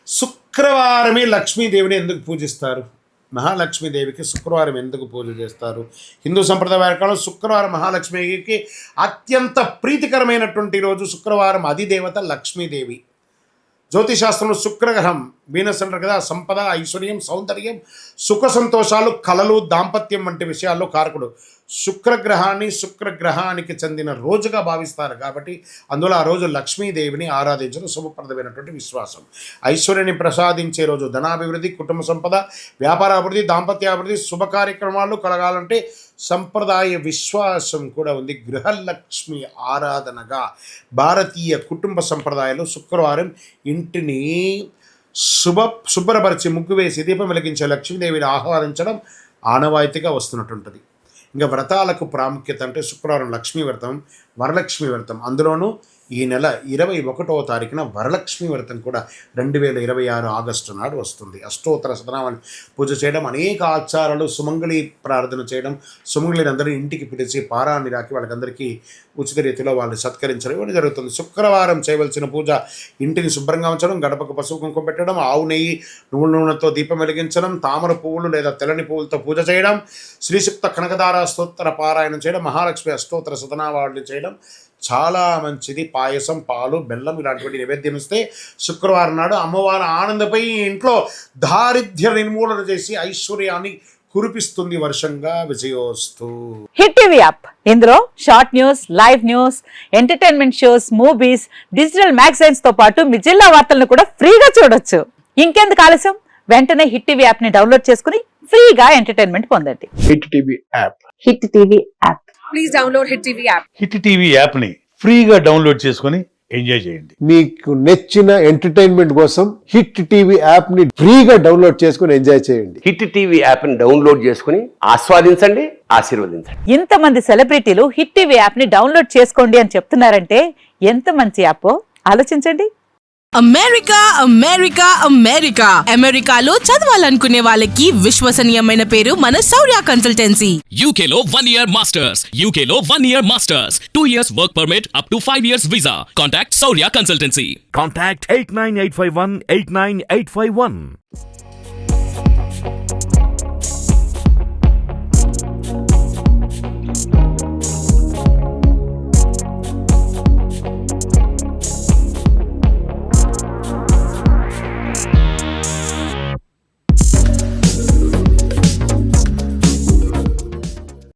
శుక్రవారమే లక్ష్మీదేవిని ఎందుకు పూజిస్తారు? మహాలక్ష్మీదేవికి శుక్రవారం ఎందుకు పూజ చేస్తారు? హిందూ సంప్రదాయ ప్రకారం శుక్రవారం మహాలక్ష్మికి అత్యంత ప్రీతికరమైనటువంటి రోజు. శుక్రవారం అధిదేవత లక్ష్మీదేవి. జ్యోతిశాస్త్రంలో శుక్రగ్రహం, వీనస్ అంటారు కదా, సంపద, ఐశ్వర్యం, సౌందర్యం, సుఖ సంతోషాలు, కళలు, దాంపత్యం వంటి విషయాల్లో కారకుడు. శుక్రగ్రహానికి చెందిన రోజుగా భావిస్తారు కాబట్టి అందులో ఆ రోజు లక్ష్మీదేవిని ఆరాధించడం శుభప్రదమైనటువంటి విశ్వాసం. ఐశ్వర్యాన్ని ప్రసాదించే రోజు. ధనాభివృద్ధి, కుటుంబ సంపద, వ్యాపారాభివృద్ధి, దాంపత్యాభివృద్ధి, శుభ కార్యక్రమాలు కలగాలంటే సంప్రదాయ విశ్వాసం కూడా ఉంది. గృహలక్ష్మి ఆరాధనగా భారతీయ కుటుంబ సంప్రదాయాలు శుక్రవారం ఇంటిని శుభ్రపరిచి ముగ్గు వేసి దీపం వెలిగించే లక్ష్మీదేవిని ఆహ్వానించడం ఆనవాయితీగా వస్తున్నట్టుంటుంది. ఇంకా వ్రతాలకు ప్రాముఖ్యత అంటే శుక్రవారం లక్ష్మీ వ్రతం, వరలక్ష్మి వ్రతం. అందులోనూ ఈ నెల 21వ తారీఖున వరలక్ష్మి వ్రతం కూడా 2026 ఆగస్టు నాడు వస్తుంది. అష్టోత్తర శతనామాన్ని పూజ చేయడం, అనేక ఆచారాలు, సుమంగళి ప్రార్థన చేయడం, సుమంగళిని అందరూ ఇంటికి పిలిచి పారాన్ని రాకి వాళ్ళకందరికీ ఉచిత రీతిలో వాళ్ళు సత్కరించడం ఇవన్నీ జరుగుతుంది. శుక్రవారం చేయవలసిన పూజ: ఇంటిని శుభ్రంగా ఉంచడం, గడపకు పసుపు కుంకుమ పెట్టడం, ఆవు నెయ్యి నువ్వుల నూనెతో దీపం వెలిగించడం, తామర పువ్వులు లేదా తెల్లని పువ్వులతో పూజ చేయడం, శ్రీశుక్త కనకదార స్తోత్ర పారాయణం చేయడం, మహాలక్ష్మి అష్టోత్తర శతనామావళి చేయడం చాలా మంచిది. పాయసం, పాలు, బెల్లం ఇలాంటివి నైవేద్యం ఇస్తే శుక్రవారం నాడు అమ్మవారు ఆనందపై ఇంట్లో దారిద్ర్య నిర్మూలన చేసి ఐశ్వర్యాన్ని కురిపిస్తుంది. వర్షంగా విజయోస్తు. హిట్ టీవీ యాప్, ఇందులో short news, live news, entertainment shows, movies, digital magazines తో పాటు మీ జిల్లా వార్తలను కూడా ఫ్రీగా చూడొచ్చు. ఇంకెందుకు ఆలస్యం, వెంటనే హిట్ టీవీ యాప్ ని డౌన్లోడ్ చేసుకుని ఫ్రీగా ఎంటర్టైన్మెంట్ పొందండి. Hit TV app. Hit TV app. Please download hit TV app. Hit TV app ని ఫ్రీగా డౌన్లోడ్ చేసుకొని ఎంజాయ్ చేయండి. మీకు నచ్చిన ఎంటర్టైన్మెంట్ కోసం హిట్ టీవీ యాప్ ని ఫ్రీగా డౌన్లోడ్ చేసుకొని ఎంజాయ్ చేయండి. హిట్ టీవీ యాప్ ని డౌన్లోడ్ చేసుకుని ఆస్వాదించండి, ఆశీర్వదించండి. ఇంతమంది సెలబ్రిటీలు హిట్ టీవీ యాప్ ని డౌన్లోడ్ చేసుకోండి అని చెప్తున్నారంటే ఎంత మంచి యాప్ ఆలోచించండి. అమెరికా అమెరికా అమెరికా అమెరికాలో చదవాలనుకునే వాళ్ళకి విశ్వసనీయమైన పేరు మన శౌర్య కన్సల్టెన్సీ. UK లో 1 year masters, UK లో 1 year masters, 2 years work permit up to 5 years visa. Contact Saurya Consultancy. Contact 89851 89851.